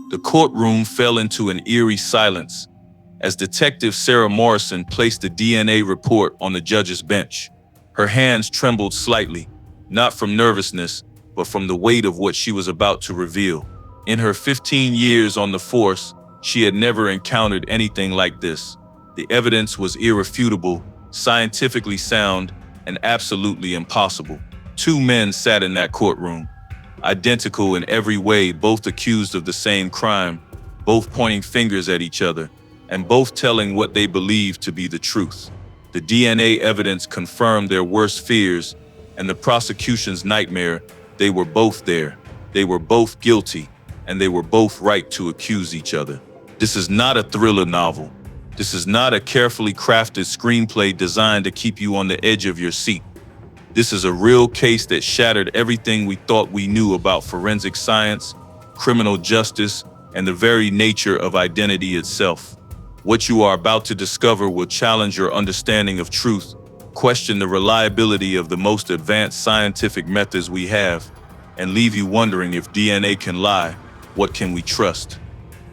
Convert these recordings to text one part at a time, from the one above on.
The courtroom fell into an eerie silence as Detective Sarah Morrison placed the DNA report on the judge's bench. Her hands trembled slightly, not from nervousness, but from the weight of what she was about to reveal. In her 15 years on the force, she had never encountered anything like this. The evidence was irrefutable, scientifically sound, and absolutely impossible. Two men sat in that courtroom, identical in every way, both accused of the same crime, both pointing fingers at each other, and both telling what they believed to be the truth. The DNA evidence confirmed their worst fears and the prosecution's nightmare. They were both there. They were both guilty, and they were both right to accuse each other. This is not a thriller novel. This is not a carefully crafted screenplay designed to keep you on the edge of your seat. This is a real case that shattered everything we thought we knew about forensic science, criminal justice, and the very nature of identity itself. What you are about to discover will challenge your understanding of truth, question the reliability of the most advanced scientific methods we have, and leave you wondering if DNA can lie. What can we trust?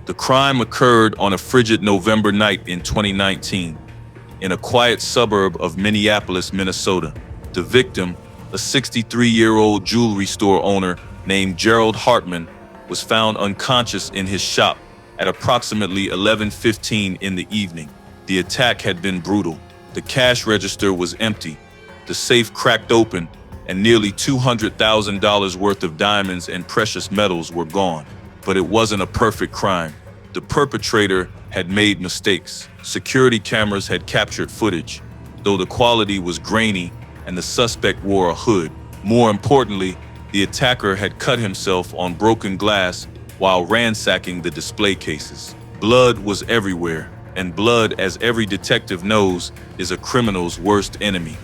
The crime occurred on a frigid November night in 2019, in a quiet suburb of Minneapolis, Minnesota. The victim, a 63-year-old jewelry store owner named Gerald Hartman, was found unconscious in his shop at approximately 11:15 in the evening. The attack had been brutal. The cash register was empty, the safe cracked open, and nearly $200,000 worth of diamonds and precious metals were gone. But it wasn't a perfect crime. The perpetrator had made mistakes. Security cameras had captured footage, though the quality was grainy and the suspect wore a hood. More importantly, the attacker had cut himself on broken glass while ransacking the display cases. Blood was everywhere, and blood, as every detective knows, is a criminal's worst enemy.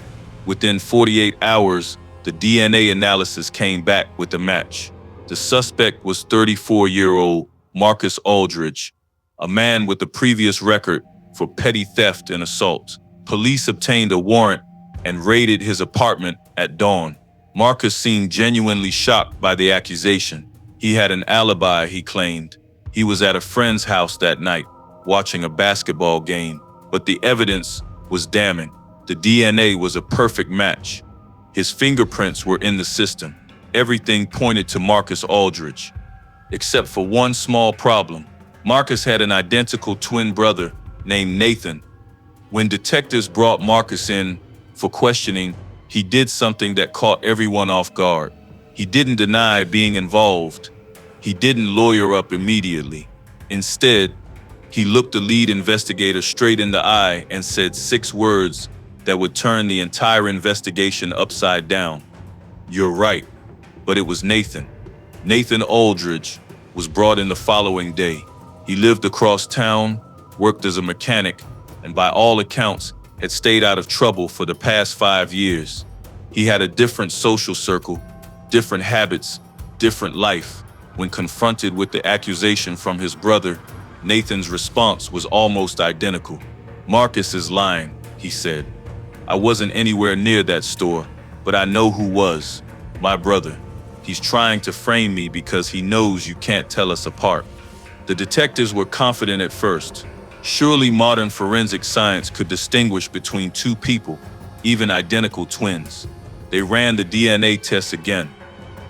Within 48 hours, the DNA analysis came back with a match. The suspect was 34-year-old Marcus Aldridge, a man with a previous record for petty theft and assault. Police obtained a warrant and raided his apartment at dawn. Marcus seemed genuinely shocked by the accusation. He had an alibi, he claimed. He was at a friend's house that night, watching a basketball game. But the evidence was damning. The DNA was a perfect match. His fingerprints were in the system. Everything pointed to Marcus Aldridge, except for one small problem. Marcus had an identical twin brother named Nathan. When detectives brought Marcus in for questioning, he did something that caught everyone off guard. He didn't deny being involved. He didn't lawyer up immediately. Instead, he looked the lead investigator straight in the eye and said 6 words that would turn the entire investigation upside down. "You're right." But it was Nathan. Nathan Aldridge was brought in the following day. He lived across town, worked as a mechanic, and by all accounts, had stayed out of trouble for the past 5 years. He had a different social circle, different habits, different life. When confronted with the accusation from his brother, Nathan's response was almost identical. "Marcus is lying," he said. "I wasn't anywhere near that store, but I know who was. My brother. He's trying to frame me because he knows you can't tell us apart." The detectives were confident at first. Surely modern forensic science could distinguish between two people, even identical twins. They ran the DNA tests again.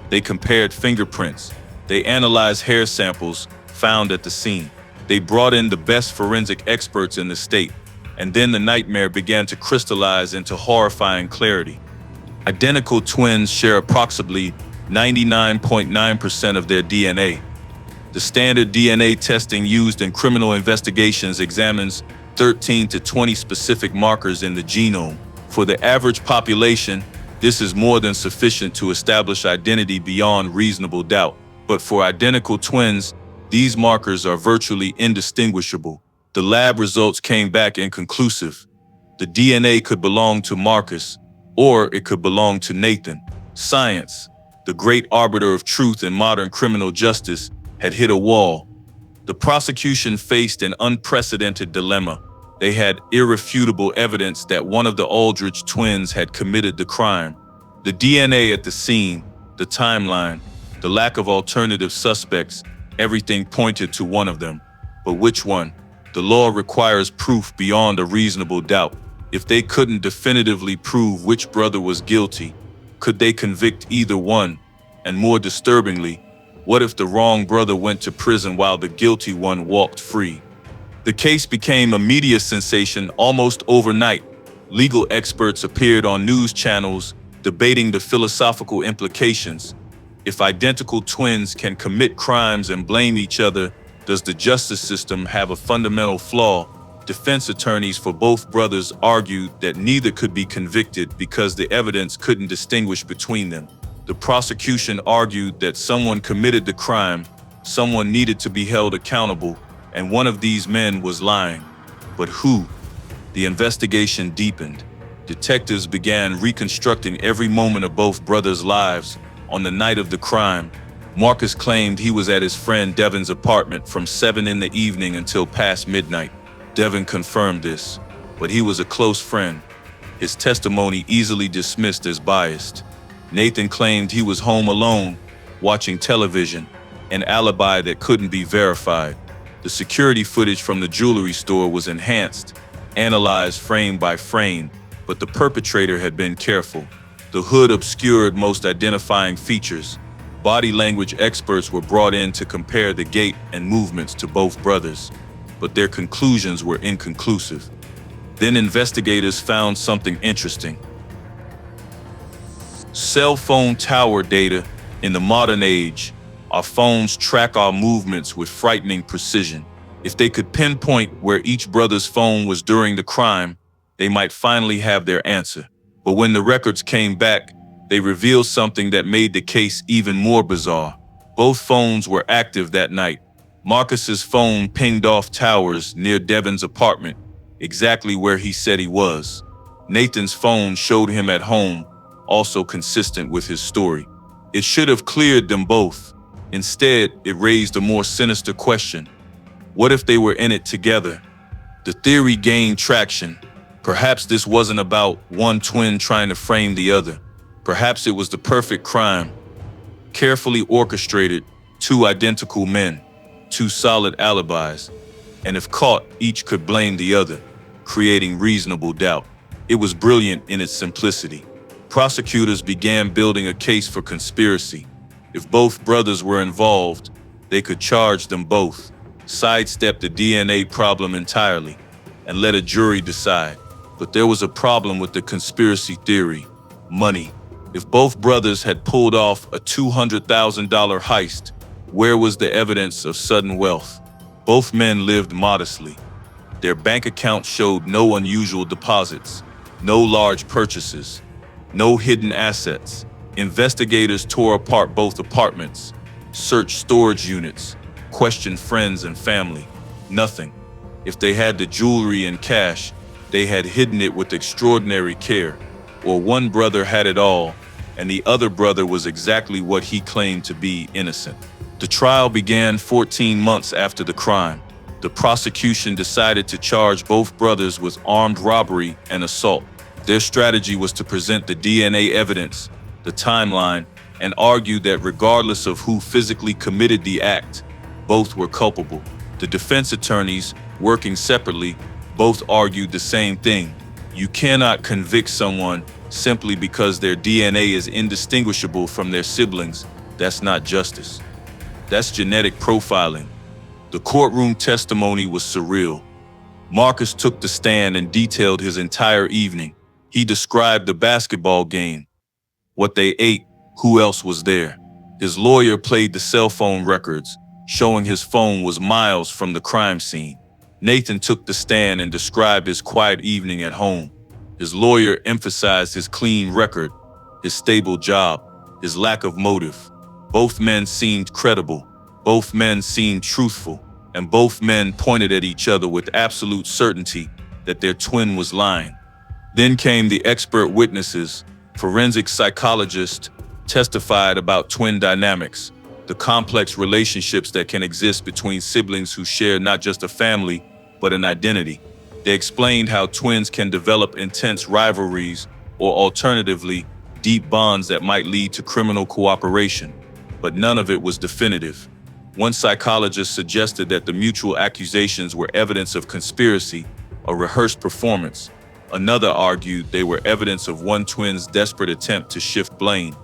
They compared fingerprints. They analyzed hair samples found at the scene. They brought in the best forensic experts in the state, and then the nightmare began to crystallize into horrifying clarity. Identical twins share approximately 99.9% of their DNA. The standard DNA testing used in criminal investigations examines 13 to 20 specific markers in the genome. For the average population, this is more than sufficient to establish identity beyond reasonable doubt. But for identical twins, these markers are virtually indistinguishable. The lab results came back inconclusive. The DNA could belong to Marcus, or it could belong to Nathan. Science, the great arbiter of truth in modern criminal justice, had hit a wall. The prosecution faced an unprecedented dilemma. They had irrefutable evidence that one of the Aldridge twins had committed the crime. The DNA at the scene, the timeline, the lack of alternative suspects, Everything pointed to one of them. But which one? The law requires proof beyond a reasonable doubt. If they couldn't definitively prove which brother was guilty, could they convict either one? And more disturbingly, what if the wrong brother went to prison while the guilty one walked free? The case became a media sensation almost overnight. Legal experts appeared on news channels debating the philosophical implications. If identical twins can commit crimes and blame each other, does the justice system have a fundamental flaw? Defense attorneys for both brothers argued that neither could be convicted because the evidence couldn't distinguish between them. The prosecution argued that someone committed the crime, someone needed to be held accountable, and one of these men was lying. But who? The investigation deepened. Detectives began reconstructing every moment of both brothers' lives. On the night of the crime, Marcus claimed he was at his friend Devin's apartment from 7 in the evening until past midnight. Devin confirmed this, but he was a close friend. His testimony easily dismissed as biased. Nathan claimed he was home alone, watching television, an alibi that couldn't be verified. The security footage from the jewelry store was enhanced, analyzed frame by frame, but the perpetrator had been careful. The hood obscured most identifying features. Body language experts were brought in to compare the gait and movements to both brothers, but their conclusions were inconclusive. Then investigators found something interesting. Cell phone tower data. In the modern age, our phones track our movements with frightening precision. If they could pinpoint where each brother's phone was during the crime, they might finally have their answer. But when the records came back, they revealed something that made the case even more bizarre. Both phones were active that night. Marcus's phone pinged off towers near Devin's apartment, exactly where he said he was. Nathan's phone showed him at home, also consistent with his story. It should have cleared them both. Instead, it raised a more sinister question. What if they were in it together? The theory gained traction. Perhaps this wasn't about one twin trying to frame the other. Perhaps it was the perfect crime. Carefully orchestrated, two identical men, two solid alibis, and if caught, each could blame the other, creating reasonable doubt. It was brilliant in its simplicity. Prosecutors began building a case for conspiracy. If both brothers were involved, they could charge them both, sidestep the DNA problem entirely, and let a jury decide. But there was a problem with the conspiracy theory: money. If both brothers had pulled off a $200,000 heist, where was the evidence of sudden wealth? Both men lived modestly. Their bank accounts showed no unusual deposits, no large purchases, no hidden assets. Investigators tore apart both apartments, searched storage units, questioned friends and family. Nothing. If they had the jewelry and cash, they had hidden it with extraordinary care. Or one brother had it all, and the other brother was exactly what he claimed to be: innocent. The trial began 14 months after the crime. The prosecution decided to charge both brothers with armed robbery and assault. Their strategy was to present the DNA evidence, the timeline, and argue that regardless of who physically committed the act, both were culpable. The defense attorneys, working separately, both argued the same thing. You cannot convict someone simply because their DNA is indistinguishable from their siblings. That's not justice. That's genetic profiling. The courtroom testimony was surreal. Marcus took the stand and detailed his entire evening. He described the basketball game, what they ate, who else was there. His lawyer played the cell phone records, showing his phone was miles from the crime scene. Nathan took the stand and described his quiet evening at home. His lawyer emphasized his clean record, his stable job, his lack of motive. Both men seemed credible. Both men seemed truthful. And both men pointed at each other with absolute certainty that their twin was lying. Then came the expert witnesses. Forensic psychologists testified about twin dynamics, the complex relationships that can exist between siblings who share not just a family, but an identity. They explained how twins can develop intense rivalries or alternatively, deep bonds that might lead to criminal cooperation, but none of it was definitive. One psychologist suggested that the mutual accusations were evidence of conspiracy, a rehearsed performance. Another argued they were evidence of one twin's desperate attempt to shift blame.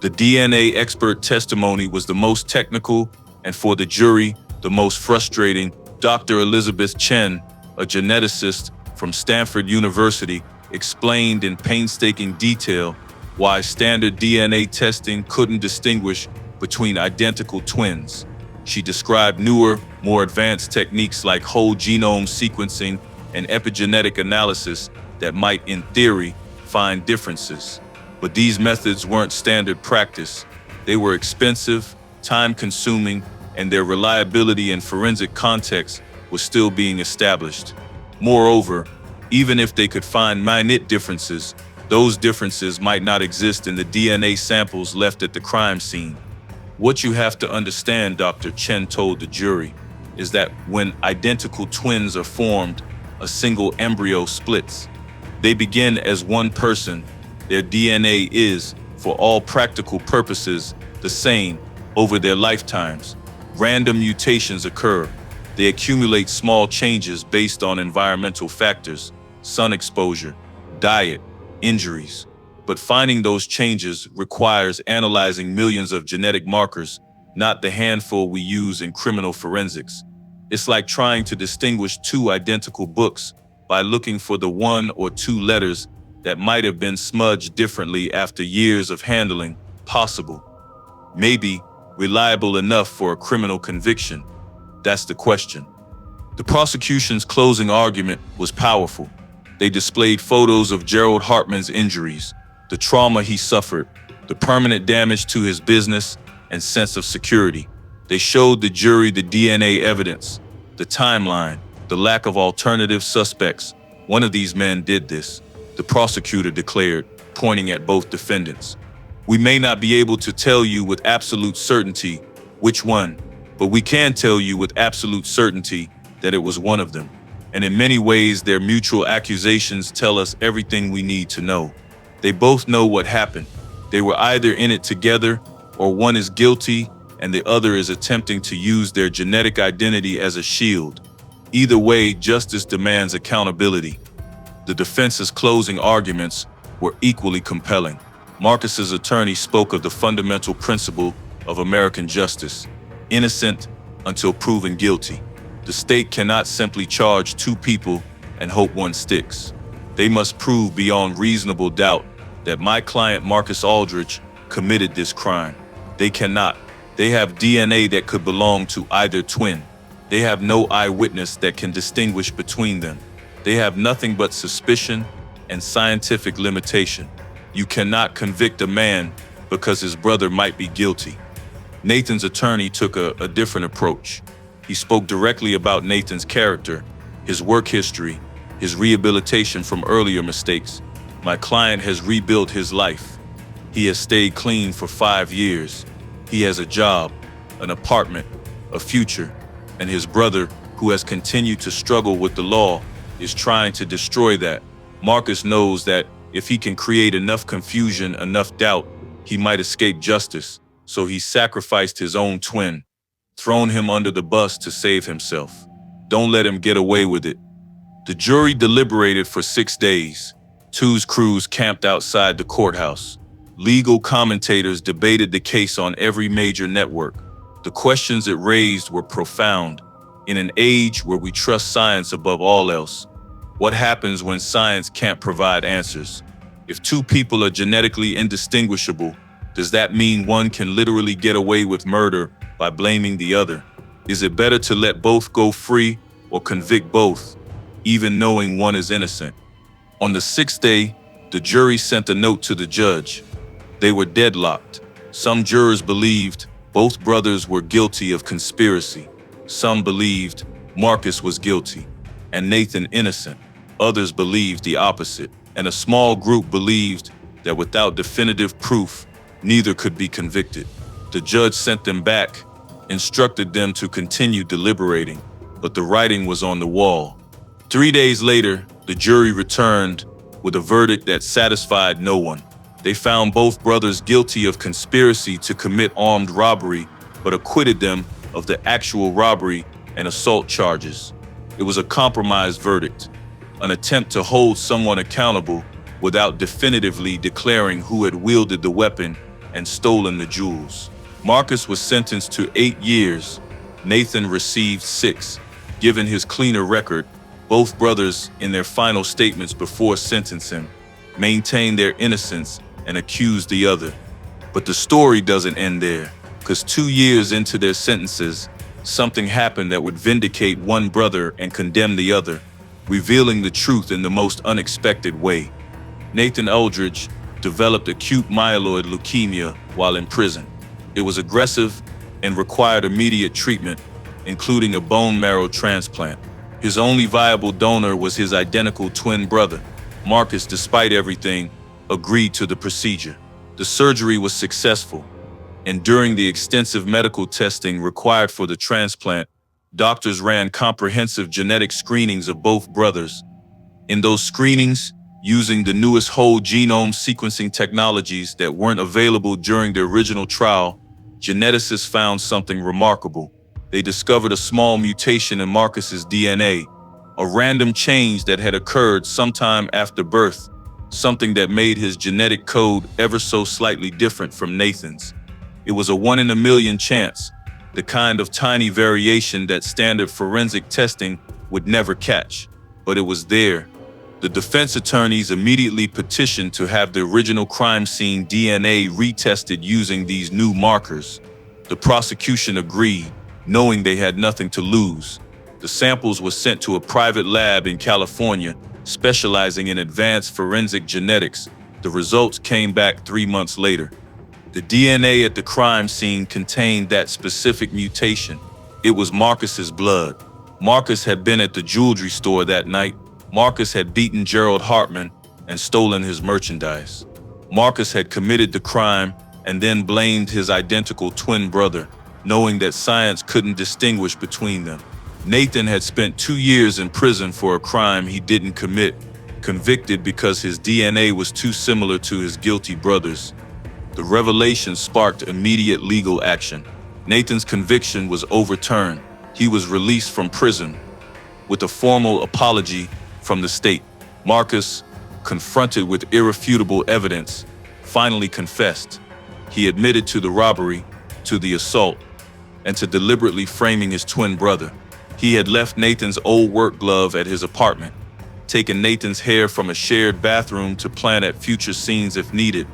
The DNA expert testimony was the most technical and, for the jury, the most frustrating. Dr. Elizabeth Chen, a geneticist from Stanford University, explained in painstaking detail why standard DNA testing couldn't distinguish between identical twins. She described newer, more advanced techniques like whole genome sequencing and epigenetic analysis that might, in theory, find differences. But these methods weren't standard practice. They were expensive, time-consuming, and their reliability in forensic context was still being established. Moreover, even if they could find minute differences, those differences might not exist in the DNA samples left at the crime scene. What you have to understand, Dr. Chen told the jury, is that when identical twins are formed, a single embryo splits. They begin as one person. Their DNA is, for all practical purposes, the same over their lifetimes. Random mutations occur. They accumulate small changes based on environmental factors, sun exposure, diet, injuries. But finding those changes requires analyzing millions of genetic markers, not the handful we use in criminal forensics. It's like trying to distinguish two identical books by looking for the one or two letters that might have been smudged differently after years of handling. Possible. Maybe reliable enough for a criminal conviction. That's the question. The prosecution's closing argument was powerful. They displayed photos of Gerald Hartman's injuries, the trauma he suffered, the permanent damage to his business and sense of security. They showed the jury the DNA evidence, the timeline, the lack of alternative suspects. One of these men did this, the prosecutor declared, pointing at both defendants. We may not be able to tell you with absolute certainty which one, but we can tell you with absolute certainty that it was one of them. And in many ways, their mutual accusations tell us everything we need to know. They both know what happened. They were either in it together, or one is guilty and the other is attempting to use their genetic identity as a shield. Either way, justice demands accountability. The defense's closing arguments were equally compelling. Marcus's attorney spoke of the fundamental principle of American justice: innocent until proven guilty. The state cannot simply charge two people and hope one sticks. They must prove beyond reasonable doubt that my client Marcus Aldridge committed this crime. They cannot. They have DNA that could belong to either twin. They have no eyewitness that can distinguish between them. They have nothing but suspicion and scientific limitation. You cannot convict a man because his brother might be guilty. Nathan's attorney took a different approach. He spoke directly about Nathan's character, his work history, his rehabilitation from earlier mistakes. My client has rebuilt his life. He has stayed clean for 5 years. He has a job, an apartment, a future, and his brother, who has continued to struggle with the law, is trying to destroy that. Marcus knows that if he can create enough confusion, enough doubt, he might escape justice. So he sacrificed his own twin, thrown him under the bus to save himself. Don't let him get away with it. The jury deliberated for 6 days. Two's crews camped outside the courthouse. Legal commentators debated the case on every major network. The questions it raised were profound. In an age where we trust science above all else, what happens when science can't provide answers? If two people are genetically indistinguishable, does that mean one can literally get away with murder by blaming the other? Is it better to let both go free or convict both, even knowing one is innocent? On the 6th day, the jury sent a note to the judge. They were deadlocked. Some jurors believed both brothers were guilty of conspiracy. Some believed Marcus was guilty and Nathan innocent. Others believed the opposite, and a small group believed that without definitive proof, neither could be convicted. The judge sent them back, instructed them to continue deliberating, but the writing was on the wall. 3 days later, the jury returned with a verdict that satisfied no one. They found both brothers guilty of conspiracy to commit armed robbery, but acquitted them of the actual robbery and assault charges. It was a compromised verdict, an attempt to hold someone accountable without definitively declaring who had wielded the weapon and stolen the jewels. Marcus was sentenced to 8 years. Nathan received 6. Given his cleaner record, both brothers, in their final statements before sentencing, maintained their innocence and accused the other. But the story doesn't end there, because 2 years into their sentences, something happened that would vindicate one brother and condemn the other, revealing the truth in the most unexpected way. Nathan Aldridge developed acute myeloid leukemia while in prison. It was aggressive and required immediate treatment, including a bone marrow transplant. His only viable donor was his identical twin brother. Marcus, despite everything, agreed to the procedure. The surgery was successful, and during the extensive medical testing required for the transplant, doctors ran comprehensive genetic screenings of both brothers. In those screenings, using the newest whole genome sequencing technologies that weren't available during the original trial, geneticists found something remarkable. They discovered a small mutation in Marcus's DNA, a random change that had occurred sometime after birth, something that made his genetic code ever so slightly different from Nathan's. It was a 1 in a million chance, the kind of tiny variation that standard forensic testing would never catch. But it was there. The defense attorneys immediately petitioned to have the original crime scene DNA retested using these new markers. The prosecution agreed, knowing they had nothing to lose. The samples were sent to a private lab in California, specializing in advanced forensic genetics. The results came back 3 months later. The DNA at the crime scene contained that specific mutation. It was Marcus's blood. Marcus had been at the jewelry store that night. Marcus had beaten Gerald Hartman and stolen his merchandise. Marcus had committed the crime and then blamed his identical twin brother, knowing that science couldn't distinguish between them. Nathan had spent 2 years in prison for a crime he didn't commit, convicted because his DNA was too similar to his guilty brother's. The revelation sparked immediate legal action. Nathan's conviction was overturned. He was released from prison with a formal apology from the state. Marcus, confronted with irrefutable evidence, finally confessed. He admitted to the robbery, to the assault, and to deliberately framing his twin brother. He had left Nathan's old work glove at his apartment, taken Nathan's hair from a shared bathroom to plan at future scenes if needed,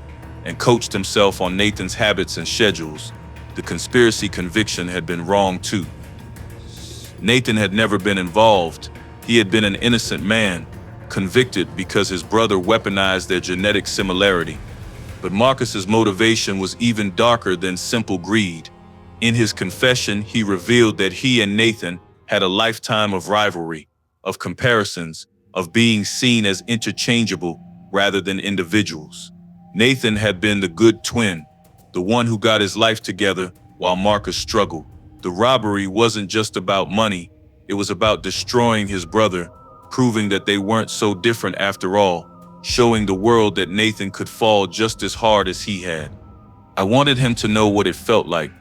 and coached himself on Nathan's habits and schedules. The conspiracy conviction had been wrong too. Nathan had never been involved. He had been an innocent man, convicted because his brother weaponized their genetic similarity. But Marcus's motivation was even darker than simple greed. In his confession, he revealed that he and Nathan had a lifetime of rivalry, of comparisons, of being seen as interchangeable rather than individuals. Nathan had been the good twin, the one who got his life together while Marcus struggled. The robbery wasn't just about money, it was about destroying his brother, proving that they weren't so different after all, showing the world that Nathan could fall just as hard as he had. I wanted him to know what it felt like,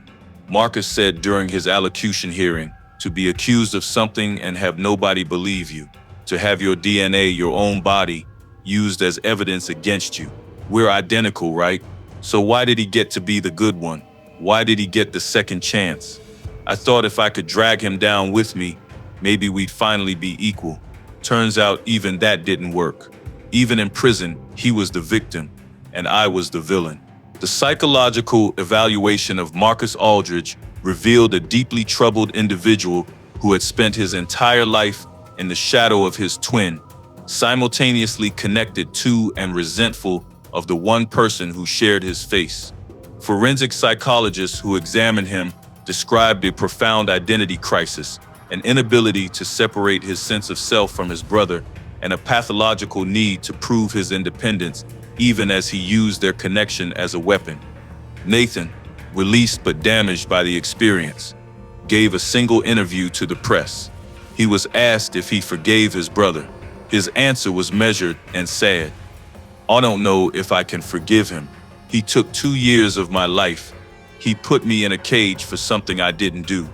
Marcus said during his allocution hearing, to be accused of something and have nobody believe you, to have your DNA, your own body, used as evidence against you. We're identical, right? So why did he get to be the good one? Why did he get the second chance? I thought if I could drag him down with me, maybe we'd finally be equal. Turns out even that didn't work. Even in prison, he was the victim, and I was the villain. The psychological evaluation of Marcus Aldridge revealed a deeply troubled individual who had spent his entire life in the shadow of his twin, simultaneously connected to and resentful of the one person who shared his face. Forensic psychologists who examined him described a profound identity crisis, an inability to separate his sense of self from his brother, and a pathological need to prove his independence, even as he used their connection as a weapon. Nathan, released but damaged by the experience, gave a single interview to the press. He was asked if he forgave his brother. His answer was measured and sad. I don't know if I can forgive him. He took 2 years of my life. He put me in a cage for something I didn't do.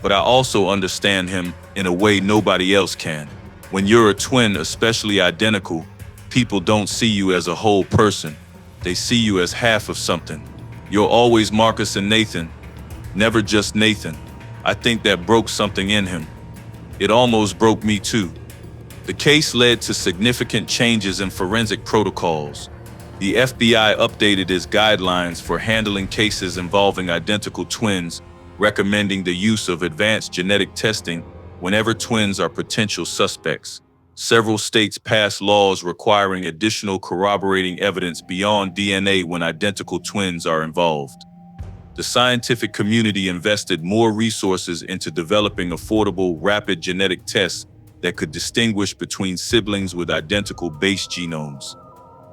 but I also understand him in a way nobody else can. When you're a twin, especially identical, people don't see you as a whole person. They see you as half of something. You're always Marcus and Nathan, never just Nathan. I think that broke something in him. It almost broke me too. The case led to significant changes in forensic protocols. The FBI updated its guidelines for handling cases involving identical twins, recommending the use of advanced genetic testing whenever twins are potential suspects. Several states passed laws requiring additional corroborating evidence beyond DNA when identical twins are involved. The scientific community invested more resources into developing affordable, rapid genetic tests that could distinguish between siblings with identical base genomes.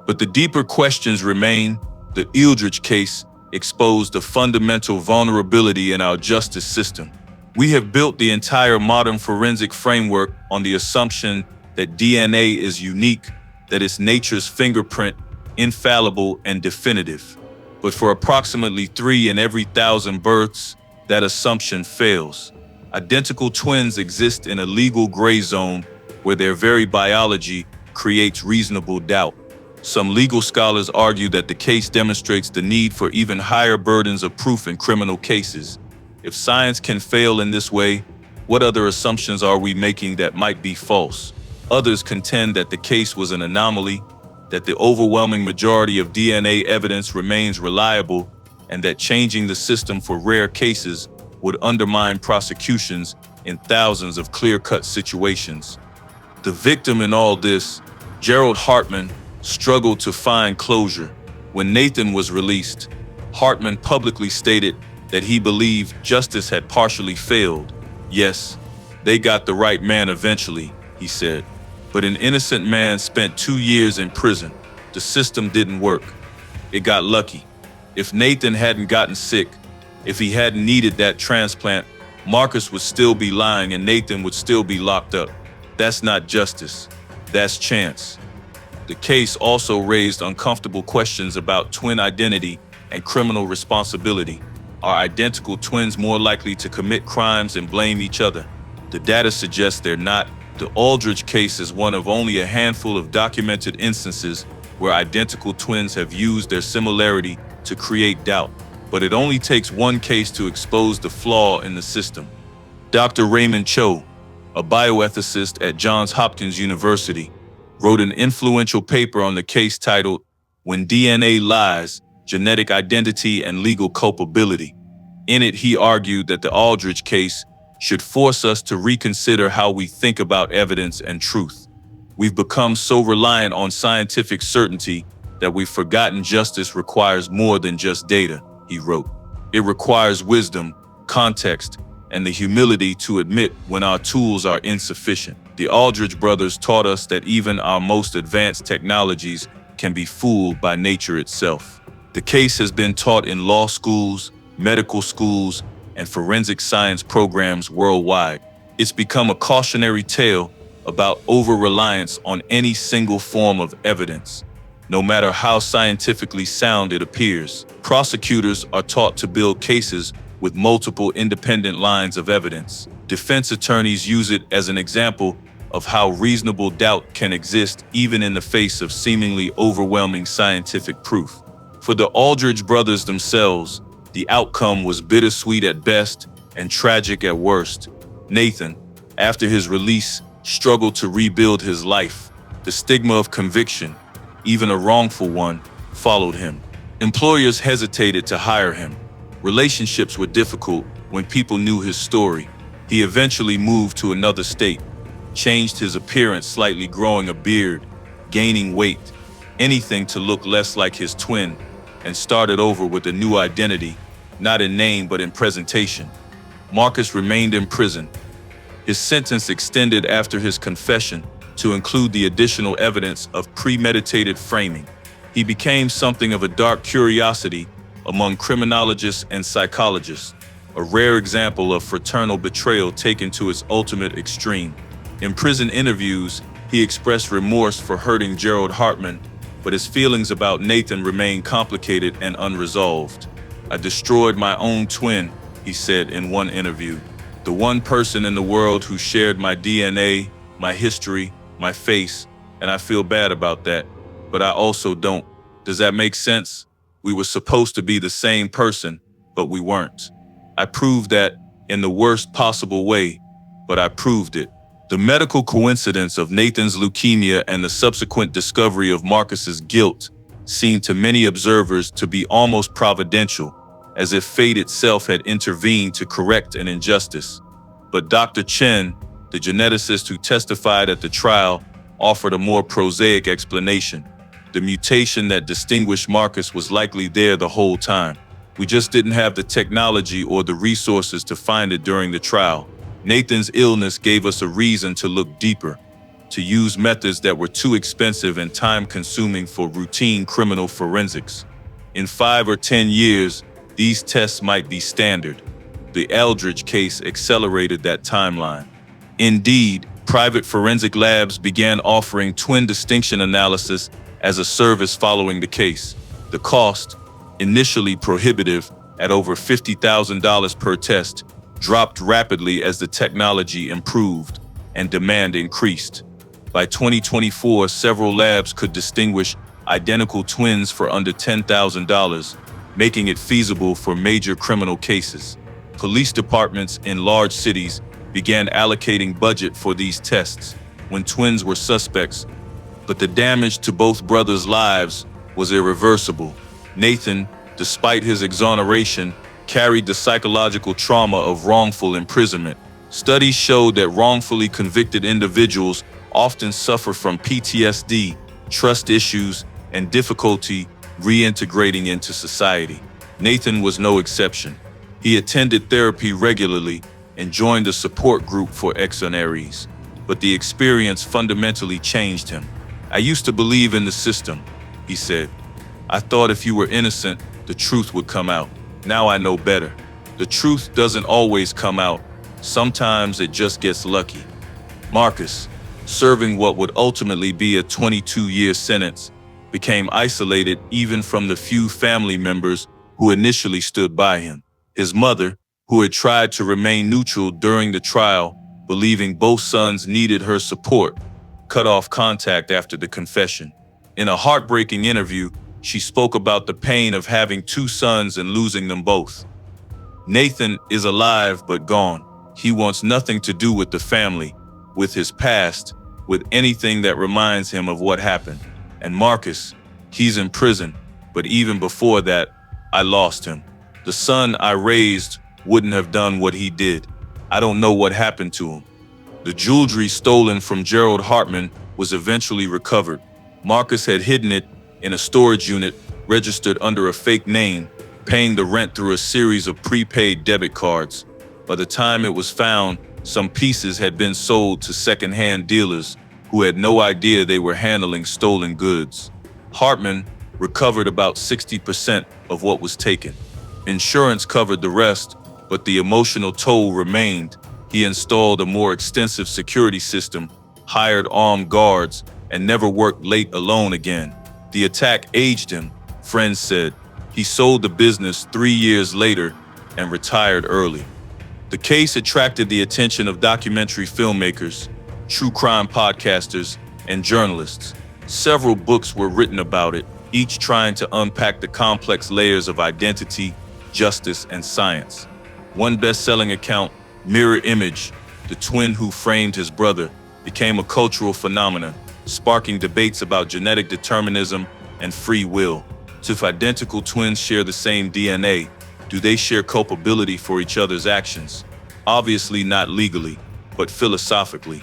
But the deeper questions remain. The Aldridge case exposed a fundamental vulnerability in our justice system. We have built the entire modern forensic framework on the assumption that DNA is unique, that it's nature's fingerprint, infallible and definitive. But for approximately 3 in every 1,000 births, that assumption fails. Identical twins exist in a legal gray zone where their very biology creates reasonable doubt. Some legal scholars argue that the case demonstrates the need for even higher burdens of proof in criminal cases. If science can fail in this way, what other assumptions are we making that might be false? Others contend that the case was an anomaly, that the overwhelming majority of DNA evidence remains reliable, and that changing the system for rare cases would undermine prosecutions in thousands of clear-cut situations. The victim in all this, Gerald Hartman, struggled to find closure. When Nathan was released, Hartman publicly stated that he believed justice had partially failed. Yes, they got the right man eventually, he said. But an innocent man spent 2 years in prison. The system didn't work. It got lucky. If Nathan hadn't gotten sick, if he hadn't needed that transplant, Marcus would still be lying and Nathan would still be locked up. That's not justice. That's chance. The case also raised uncomfortable questions about twin identity and criminal responsibility. Are identical twins more likely to commit crimes and blame each other? The data suggests they're not. The Aldridge case is one of only a handful of documented instances where identical twins have used their similarity to create doubt. But it only takes one case to expose the flaw in the system. Dr. Raymond Cho, a bioethicist at Johns Hopkins University, wrote an influential paper on the case titled "When DNA Lies, Genetic Identity and Legal Culpability." In it, he argued that the Aldridge case should force us to reconsider how we think about evidence and truth. We've become so reliant on scientific certainty that we've forgotten justice requires more than just data, he wrote. It requires wisdom, context, and the humility to admit when our tools are insufficient. The Aldridge brothers taught us that even our most advanced technologies can be fooled by nature itself. The case has been taught in law schools, medical schools, and forensic science programs worldwide. It's become a cautionary tale about over-reliance on any single form of evidence, no matter how scientifically sound it appears. Prosecutors are taught to build cases with multiple independent lines of evidence. Defense attorneys use it as an example of how reasonable doubt can exist even in the face of seemingly overwhelming scientific proof. For the Aldridge brothers themselves, the outcome was bittersweet at best and tragic at worst. Nathan, after his release, struggled to rebuild his life. The stigma of conviction, even a wrongful one, followed him. Employers hesitated to hire him. Relationships were difficult when people knew his story. He eventually moved to another state, changed his appearance slightly, growing a beard, gaining weight, anything to look less like his twin, and started over with a new identity, not in name but in presentation. Marcus remained in prison. His sentence extended after his confession to include the additional evidence of premeditated framing. He became something of a dark curiosity among criminologists and psychologists, a rare example of fraternal betrayal taken to its ultimate extreme. In prison interviews, he expressed remorse for hurting Gerald Hartman, but his feelings about Nathan remained complicated and unresolved. "I destroyed my own twin," he said in one interview. The one person in the world who shared my DNA, my history, my face, and I feel bad about that, but I also don't. Does that make sense? We were supposed to be the same person, but we weren't. I proved that in the worst possible way, but I proved it. The medical coincidence of Nathan's leukemia and the subsequent discovery of Marcus's guilt seemed to many observers to be almost providential, as if fate itself had intervened to correct an injustice. But Dr. Chen, the geneticist who testified at the trial, offered a more prosaic explanation. The mutation that distinguished Marcus was likely there the whole time. We just didn't have the technology or the resources to find it during the trial. Nathan's illness gave us a reason to look deeper, to use methods that were too expensive and time-consuming for routine criminal forensics. In 5 or 10 years, these tests might be standard. The Aldridge case accelerated that timeline. Indeed, private forensic labs began offering twin distinction analysis as a service following the case. The cost, initially prohibitive at over $50,000 per test, dropped rapidly as the technology improved and demand increased. By 2024, several labs could distinguish identical twins for under $10,000, making it feasible for major criminal cases. Police departments in large cities began allocating budget for these tests when twins were suspects, but the damage to both brothers' lives was irreversible. Nathan, despite his exoneration, carried the psychological trauma of wrongful imprisonment. Studies showed that wrongfully convicted individuals often suffer from PTSD, trust issues, and difficulty reintegrating into society. Nathan was no exception. He attended therapy regularly and joined a support group for exonerees, but the experience fundamentally changed him. "I used to believe in the system," he said. "I thought if you were innocent, the truth would come out. Now I know better. The truth doesn't always come out. Sometimes it just gets lucky." Marcus, serving what would ultimately be a 22-year sentence, became isolated even from the few family members who initially stood by him. His mother, who had tried to remain neutral during the trial, believing both sons needed her support, cut off contact after the confession. In a heartbreaking interview, she spoke about the pain of having 2 sons and losing them both. "Nathan is alive but gone. He wants nothing to do with the family, with his past, with anything that reminds him of what happened. And Marcus, he's in prison, but even before that, I lost him. The son I raised wouldn't have done what he did. I don't know what happened to him." The jewelry stolen from Gerald Hartman was eventually recovered. Marcus had hidden it in a storage unit registered under a fake name, paying the rent through a series of prepaid debit cards. By the time it was found, some pieces had been sold to second-hand dealers who had no idea they were handling stolen goods. Hartman recovered about 60% of what was taken. Insurance covered the rest, but the emotional toll remained. He installed a more extensive security system, hired armed guards, and never worked late alone again. The attack aged him, friends said. He sold the business 3 years later and retired early. The case attracted the attention of documentary filmmakers, true crime podcasters, and journalists. Several books were written about it, each trying to unpack the complex layers of identity, justice, and science. One best-selling account, Mirror Image, the twin who framed his brother, became a cultural phenomenon, sparking debates about genetic determinism and free will. If identical twins share the same DNA, do they share culpability for each other's actions? Obviously not legally, but philosophically.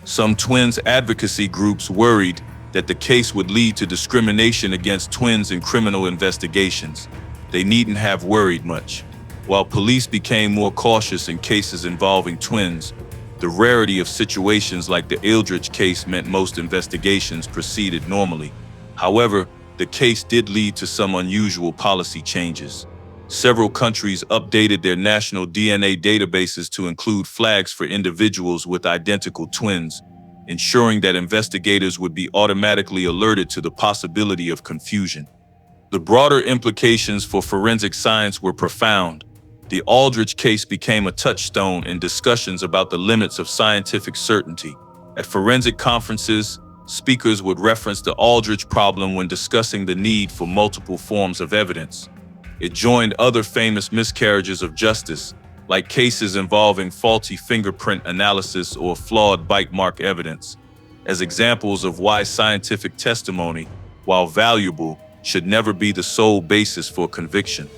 Some twins advocacy groups worried that the case would lead to discrimination against twins in criminal investigations. They needn't have worried much. While police became more cautious in cases involving twins, the rarity of situations like the Aldridge case meant most investigations proceeded normally. However, the case did lead to some unusual policy changes. Several countries updated their national DNA databases to include flags for individuals with identical twins, ensuring that investigators would be automatically alerted to the possibility of confusion. The broader implications for forensic science were profound. The Aldridge case became a touchstone in discussions about the limits of scientific certainty. At forensic conferences, speakers would reference the Aldridge problem when discussing the need for multiple forms of evidence. It joined other famous miscarriages of justice, like cases involving faulty fingerprint analysis or flawed bite mark evidence, as examples of why scientific testimony, while valuable, should never be the sole basis for conviction.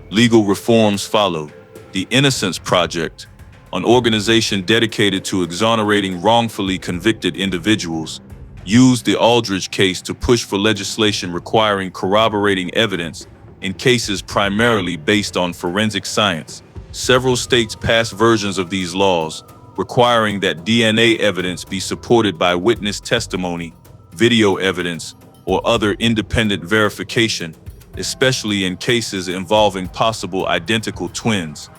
Legal reforms followed. The Innocence Project, an organization dedicated to exonerating wrongfully convicted individuals, used the Aldridge case to push for legislation requiring corroborating evidence in cases primarily based on forensic science. Several states passed versions of these laws, requiring that DNA evidence be supported by witness testimony, video evidence, or other independent verification, especially in cases involving possible identical twins.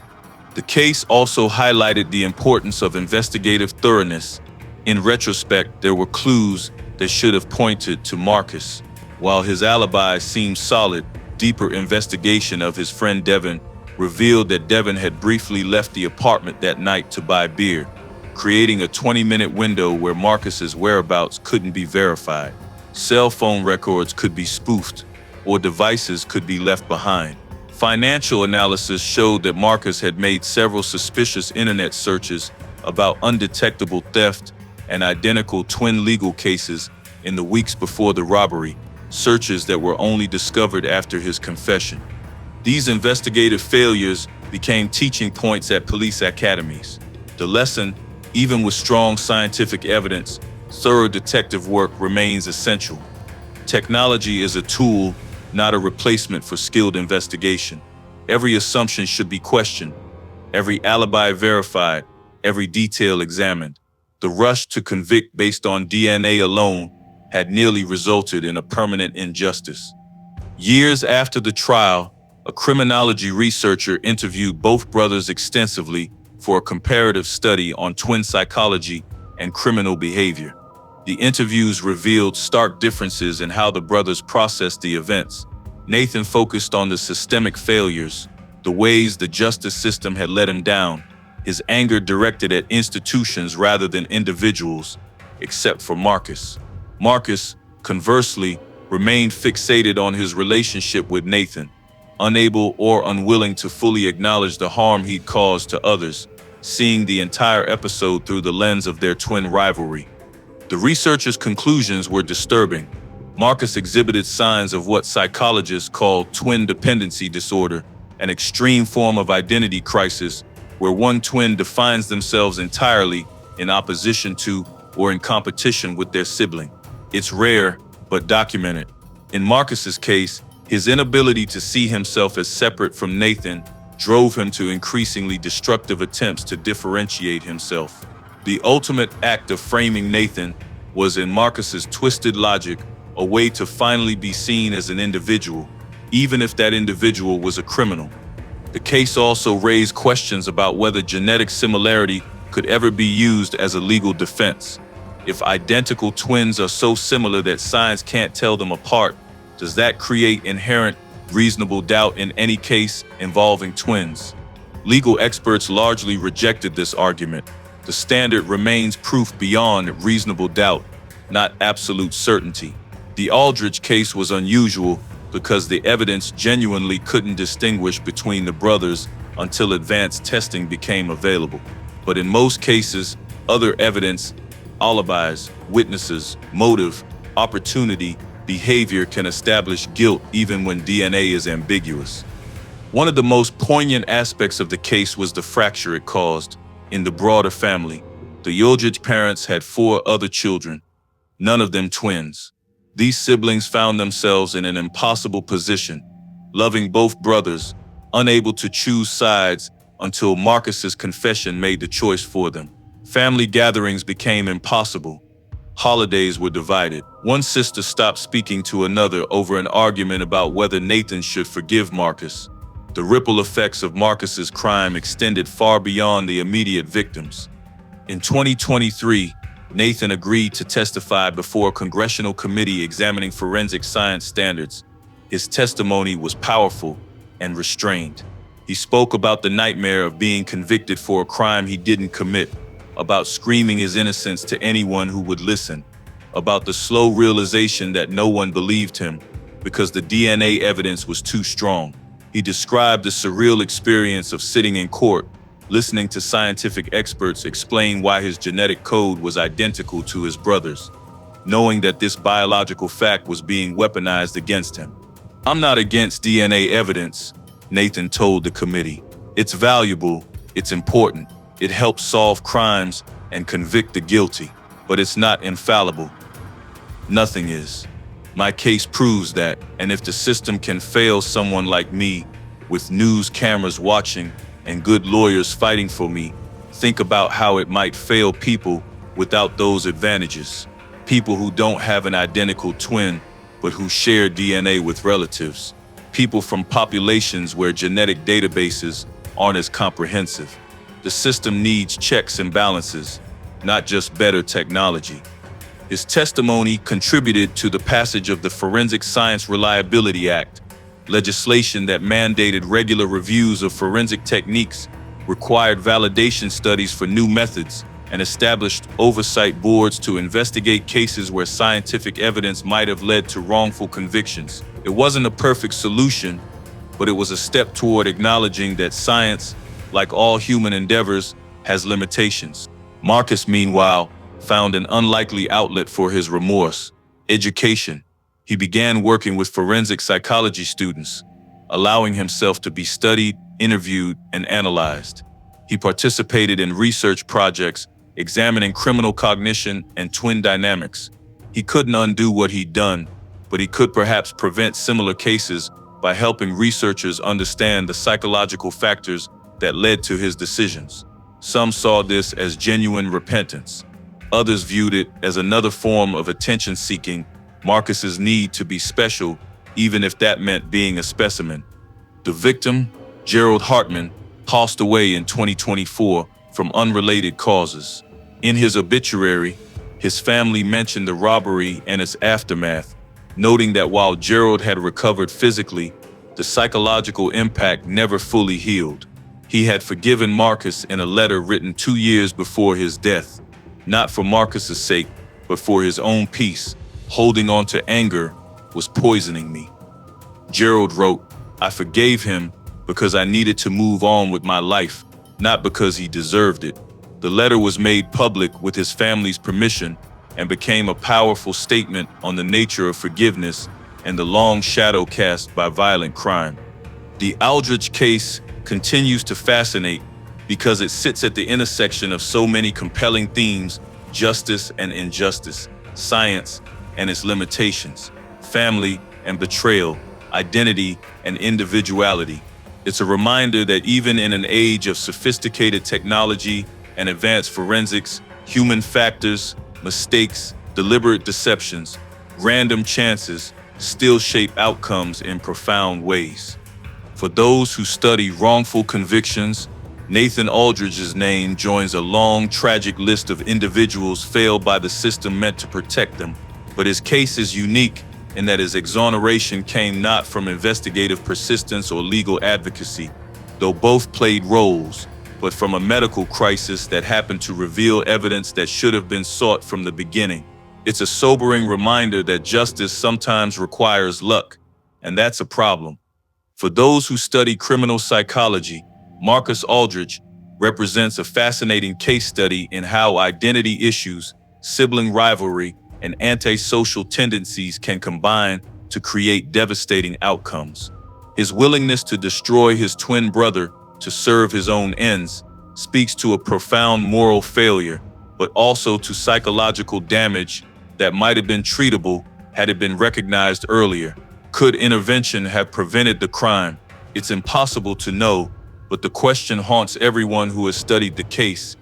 The case also highlighted the importance of investigative thoroughness. In retrospect, there were clues that should have pointed to Marcus. While his alibi seemed solid, deeper investigation of his friend Devin revealed that Devin had briefly left the apartment that night to buy beer, creating a 20-minute window where Marcus's whereabouts couldn't be verified. Cell phone records could be spoofed, or devices could be left behind. Financial analysis showed that Marcus had made several suspicious internet searches about undetectable theft and identical twin legal cases in the weeks before the robbery, searches that were only discovered after his confession. These investigative failures became teaching points at police academies. The lesson, even with strong scientific evidence, thorough detective work remains essential. Technology is a tool, not a replacement for skilled investigation. Every assumption should be questioned, every alibi verified, every detail examined. The rush to convict based on DNA alone had nearly resulted in a permanent injustice. Years after the trial, a criminology researcher interviewed both brothers extensively for a comparative study on twin psychology and criminal behavior. The interviews revealed stark differences in how the brothers processed the events. Nathan focused on the systemic failures, the ways the justice system had let him down, his anger directed at institutions rather than individuals, except for Marcus. Marcus, conversely, remained fixated on his relationship with Nathan, unable or unwilling to fully acknowledge the harm he'd caused to others, seeing the entire episode through the lens of their twin rivalry. The researchers' conclusions were disturbing. Marcus exhibited signs of what psychologists call twin dependency disorder, an extreme form of identity crisis where one twin defines themselves entirely in opposition to or in competition with their sibling. It's rare, but documented. In Marcus's case, his inability to see himself as separate from Nathan drove him to increasingly destructive attempts to differentiate himself. The ultimate act of framing Nathan was, in Marcus's twisted logic, a way to finally be seen as an individual, even if that individual was a criminal. The case also raised questions about whether genetic similarity could ever be used as a legal defense. If identical twins are so similar that science can't tell them apart, does that create inherent, reasonable doubt in any case involving twins? Legal experts largely rejected this argument. The standard remains proof beyond reasonable doubt, not absolute certainty. The Aldridge case was unusual because the evidence genuinely couldn't distinguish between the brothers until advanced testing became available. But in most cases, other evidence, alibis, witnesses, motive, opportunity, behavior can establish guilt even when DNA is ambiguous. One of the most poignant aspects of the case was the fracture it caused in the broader family. The Aldridge parents had 4 other children, none of them twins. These siblings found themselves in an impossible position, loving both brothers, unable to choose sides until Marcus's confession made the choice for them. Family gatherings became impossible. Holidays were divided. One sister stopped speaking to another over an argument about whether Nathan should forgive Marcus. The ripple effects of Marcus's crime extended far beyond the immediate victims. In 2023, Nathan agreed to testify before a congressional committee examining forensic science standards. His testimony was powerful and restrained. He spoke about the nightmare of being convicted for a crime he didn't commit, about screaming his innocence to anyone who would listen, about the slow realization that no one believed him because the DNA evidence was too strong. He described the surreal experience of sitting in court, listening to scientific experts explain why his genetic code was identical to his brother's, knowing that this biological fact was being weaponized against him. "I'm not against DNA evidence," Nathan told the committee. "It's valuable, it's important, it helps solve crimes and convict the guilty, but it's not infallible. Nothing is. My case proves that, and if the system can fail someone like me, with news cameras watching and good lawyers fighting for me, think about how it might fail people without those advantages. People who don't have an identical twin, but who share DNA with relatives. People from populations where genetic databases aren't as comprehensive. The system needs checks and balances, not just better technology." His testimony contributed to the passage of the Forensic Science Reliability Act, legislation that mandated regular reviews of forensic techniques, required validation studies for new methods, and established oversight boards to investigate cases where scientific evidence might have led to wrongful convictions. It wasn't a perfect solution, but it was a step toward acknowledging that science, like all human endeavors, has limitations. Marcus, meanwhile, found an unlikely outlet for his remorse: education. He began working with forensic psychology students, allowing himself to be studied, interviewed, and analyzed. He participated in research projects examining criminal cognition and twin dynamics. He couldn't undo what he'd done, but he could perhaps prevent similar cases by helping researchers understand the psychological factors that led to his decisions. Some saw this as genuine repentance. Others viewed it as another form of attention-seeking, Marcus's need to be special, even if that meant being a specimen. The victim, Gerald Hartman, passed away in 2024 from unrelated causes. In his obituary, his family mentioned the robbery and its aftermath, noting that while Gerald had recovered physically, the psychological impact never fully healed. He had forgiven Marcus in a letter written 2 years before his death, not for Marcus's sake, but for his own peace. "Holding on to anger was poisoning me." Gerald wrote, "I forgave him because I needed to move on with my life, not because he deserved it." The letter was made public with his family's permission and became a powerful statement on the nature of forgiveness and the long shadow cast by violent crime. The Aldridge case continues to fascinate because it sits at the intersection of so many compelling themes: justice and injustice, science and its limitations, family and betrayal, identity and individuality. It's a reminder that even in an age of sophisticated technology and advanced forensics, human factors, mistakes, deliberate deceptions, random chances still shape outcomes in profound ways. For those who study wrongful convictions, Nathan Aldridge's name joins a long, tragic list of individuals failed by the system meant to protect them. But his case is unique in that his exoneration came not from investigative persistence or legal advocacy, though both played roles, but from a medical crisis that happened to reveal evidence that should have been sought from the beginning. It's a sobering reminder that justice sometimes requires luck, and that's a problem. For those who study criminal psychology, Marcus Aldridge represents a fascinating case study in how identity issues, sibling rivalry, and antisocial tendencies can combine to create devastating outcomes. His willingness to destroy his twin brother to serve his own ends speaks to a profound moral failure, but also to psychological damage that might have been treatable had it been recognized earlier. Could intervention have prevented the crime? It's impossible to know, but the question haunts everyone who has studied the case.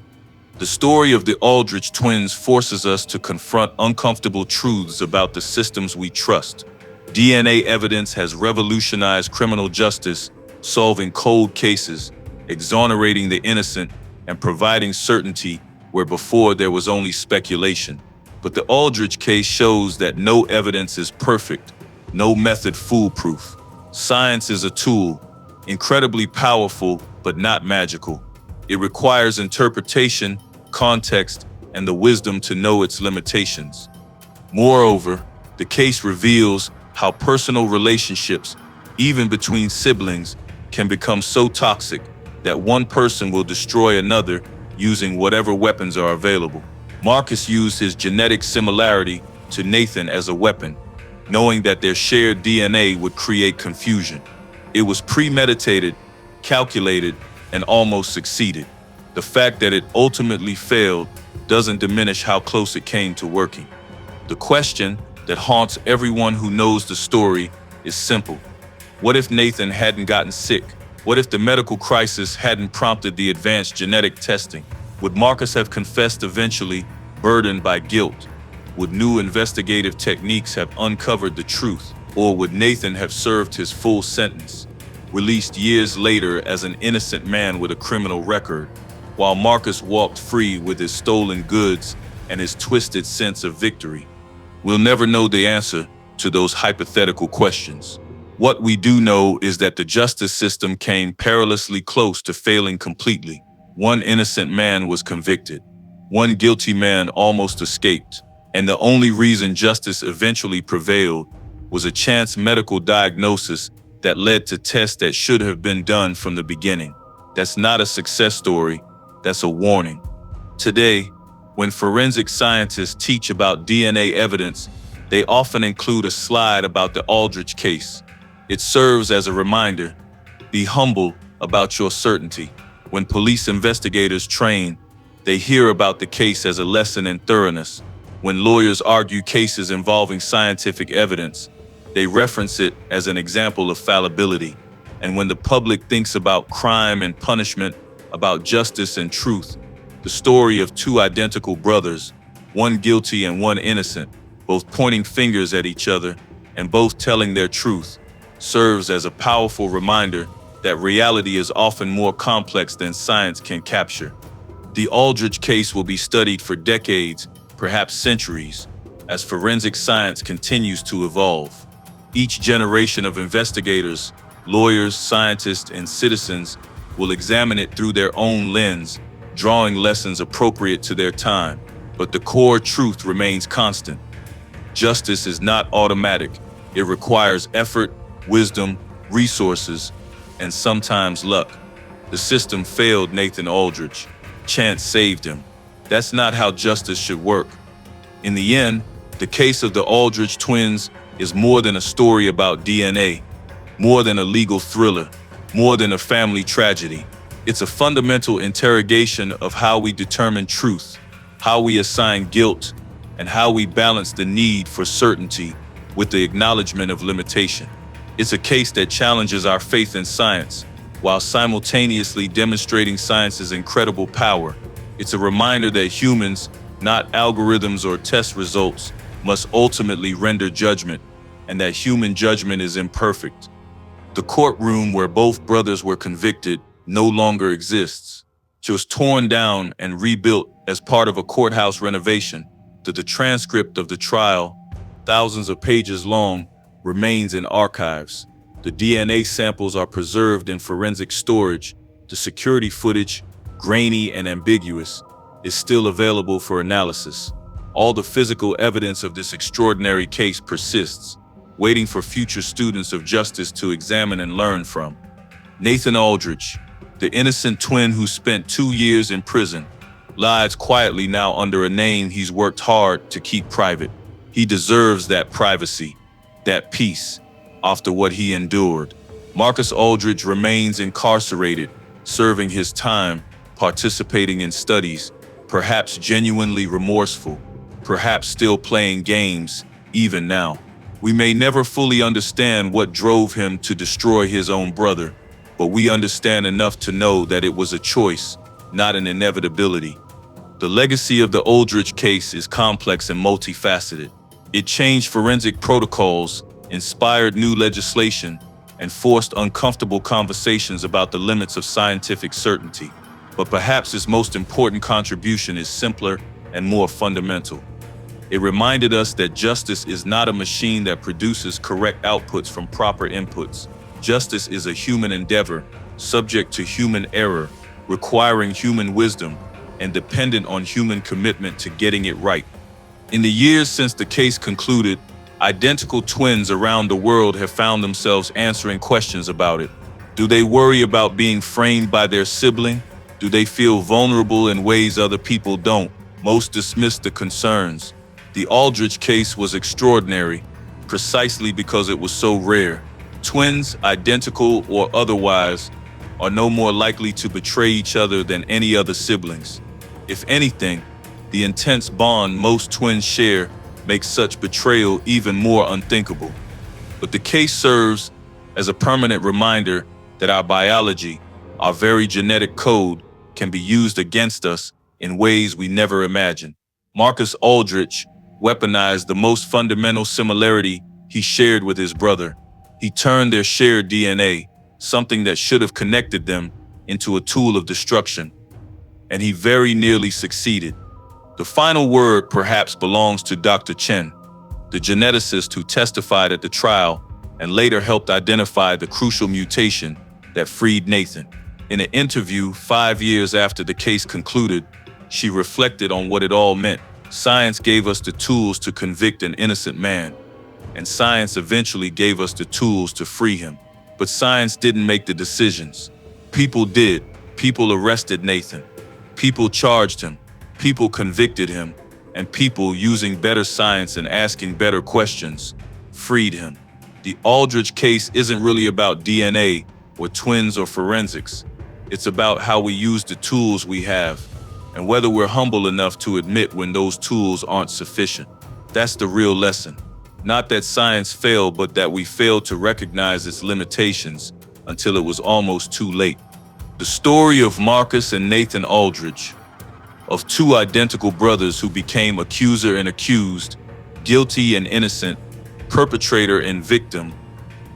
The story of the Aldridge twins forces us to confront uncomfortable truths about the systems we trust. DNA evidence has revolutionized criminal justice, solving cold cases, exonerating the innocent, and providing certainty where before there was only speculation. But the Aldridge case shows that no evidence is perfect, no method foolproof. Science is a tool, incredibly powerful, but not magical. It requires interpretation, context, and the wisdom to know its limitations. Moreover, the case reveals how personal relationships, even between siblings, can become so toxic that one person will destroy another using whatever weapons are available. Marcus used his genetic similarity to Nathan as a weapon, knowing that their shared DNA would create confusion. It was premeditated, calculated, and almost succeeded. The fact that it ultimately failed doesn't diminish how close it came to working. The question that haunts everyone who knows the story is simple. What if Nathan hadn't gotten sick? What if the medical crisis hadn't prompted the advanced genetic testing? Would Marcus have confessed eventually, burdened by guilt? Would new investigative techniques have uncovered the truth? Or would Nathan have served his full sentence, released years later as an innocent man with a criminal record, while Marcus walked free with his stolen goods and his twisted sense of victory? We'll never know the answer to those hypothetical questions. What we do know is that the justice system came perilously close to failing completely. One innocent man was convicted. One guilty man almost escaped. And the only reason justice eventually prevailed was a chance medical diagnosis that led to tests that should have been done from the beginning. That's not a success story, that's a warning. Today, when forensic scientists teach about DNA evidence, they often include a slide about the Aldridge case. It serves as a reminder: be humble about your certainty. When police investigators train, they hear about the case as a lesson in thoroughness. When lawyers argue cases involving scientific evidence, they reference it as an example of fallibility. And when the public thinks about crime and punishment, about justice and truth, the story of two identical brothers, one guilty and one innocent, both pointing fingers at each other and both telling their truth, serves as a powerful reminder that reality is often more complex than science can capture. The Aldridge case will be studied for decades, perhaps centuries, as forensic science continues to evolve. Each generation of investigators, lawyers, scientists, and citizens will examine it through their own lens, drawing lessons appropriate to their time. But the core truth remains constant. Justice is not automatic. It requires effort, wisdom, resources, and sometimes luck. The system failed Nathan Aldridge. Chance saved him. That's not how justice should work. In the end, the case of the Aldridge twins is more than a story about DNA, more than a legal thriller, more than a family tragedy. It's a fundamental interrogation of how we determine truth, how we assign guilt, and how we balance the need for certainty with the acknowledgement of limitation. It's a case that challenges our faith in science, while simultaneously demonstrating science's incredible power. It's a reminder that humans, not algorithms or test results, must ultimately render judgment, and that human judgment is imperfect. The courtroom where both brothers were convicted no longer exists. It was torn down and rebuilt as part of a courthouse renovation. The transcript of the trial, thousands of pages long, remains in archives. The DNA samples are preserved in forensic storage. The security footage, grainy and ambiguous, is still available for analysis. All the physical evidence of this extraordinary case persists, waiting for future students of justice to examine and learn from. Nathan Aldridge, the innocent twin who spent 2 years in prison, lies quietly now under a name he's worked hard to keep private. He deserves that privacy, that peace, after what he endured. Marcus Aldridge remains incarcerated, serving his time, participating in studies, perhaps genuinely remorseful, perhaps still playing games, even now. We may never fully understand what drove him to destroy his own brother, but we understand enough to know that it was a choice, not an inevitability. The legacy of the Aldridge case is complex and multifaceted. It changed forensic protocols, inspired new legislation, and forced uncomfortable conversations about the limits of scientific certainty. But perhaps its most important contribution is simpler and more fundamental. It reminded us that justice is not a machine that produces correct outputs from proper inputs. Justice is a human endeavor, subject to human error, requiring human wisdom, and dependent on human commitment to getting it right. In the years since the case concluded, identical twins around the world have found themselves answering questions about it. Do they worry about being framed by their sibling? Do they feel vulnerable in ways other people don't? Most dismiss the concerns. The Aldridge case was extraordinary, precisely because it was so rare. Twins, identical or otherwise, are no more likely to betray each other than any other siblings. If anything, the intense bond most twins share makes such betrayal even more unthinkable. But the case serves as a permanent reminder that our biology, our very genetic code, can be used against us in ways we never imagined. Marcus Aldridge weaponized the most fundamental similarity he shared with his brother. He turned their shared DNA, something that should have connected them, into a tool of destruction. And he very nearly succeeded. The final word perhaps belongs to Dr. Chen, the geneticist who testified at the trial and later helped identify the crucial mutation that freed Nathan. In an interview 5 years after the case concluded, she reflected on what it all meant. Science gave us the tools to convict an innocent man, and science eventually gave us the tools to free him. But science didn't make the decisions. People did. People arrested Nathan. People charged him. People convicted him. And people, using better science and asking better questions, freed him. The Aldridge case isn't really about DNA or twins or forensics. It's about how we use the tools we have, and whether we're humble enough to admit when those tools aren't sufficient. That's the real lesson. Not that science failed, but that we failed to recognize its limitations until it was almost too late. The story of Marcus and Nathan Aldridge, of two identical brothers who became accuser and accused, guilty and innocent, perpetrator and victim,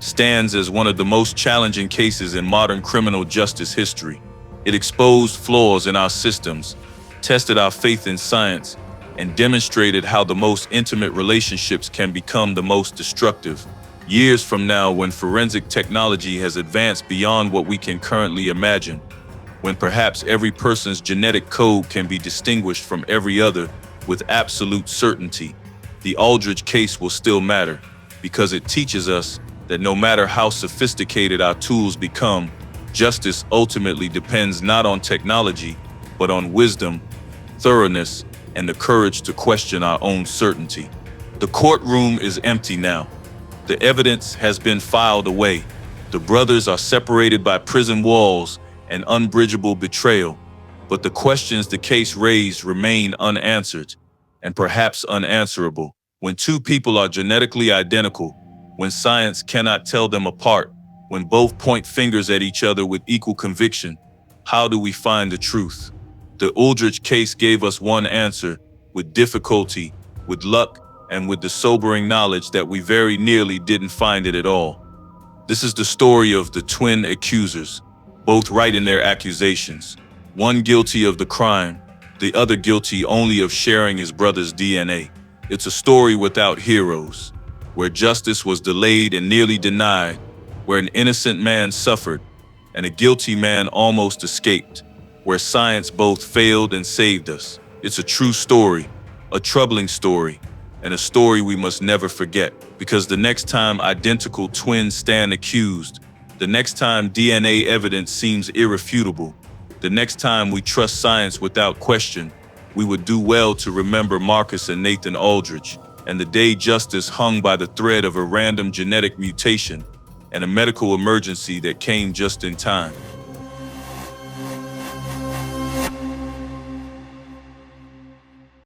stands as one of the most challenging cases in modern criminal justice history. It exposed flaws in our systems, tested our faith in science, and demonstrated how the most intimate relationships can become the most destructive. Years from now, when forensic technology has advanced beyond what we can currently imagine, when perhaps every person's genetic code can be distinguished from every other with absolute certainty, the Aldridge case will still matter, because it teaches us that no matter how sophisticated our tools become, justice ultimately depends not on technology, but on wisdom, thoroughness, and the courage to question our own certainty. The courtroom is empty now. The evidence has been filed away. The brothers are separated by prison walls and unbridgeable betrayal. But the questions the case raised remain unanswered, and perhaps unanswerable. When two people are genetically identical, when science cannot tell them apart, when both point fingers at each other with equal conviction, how do we find the truth? The Aldridge case gave us one answer, with difficulty, with luck, and with the sobering knowledge that we very nearly didn't find it at all. This is the story of the twin accusers, both right in their accusations. One guilty of the crime, the other guilty only of sharing his brother's DNA. It's a story without heroes, where justice was delayed and nearly denied, where an innocent man suffered and a guilty man almost escaped, where science both failed and saved us. It's a true story, a troubling story, and a story we must never forget, because the next time identical twins stand accused, the next time DNA evidence seems irrefutable, the next time we trust science without question, we would do well to remember Marcus and Nathan Aldridge, and the day justice hung by the thread of a random genetic mutation and a medical emergency that came just in time.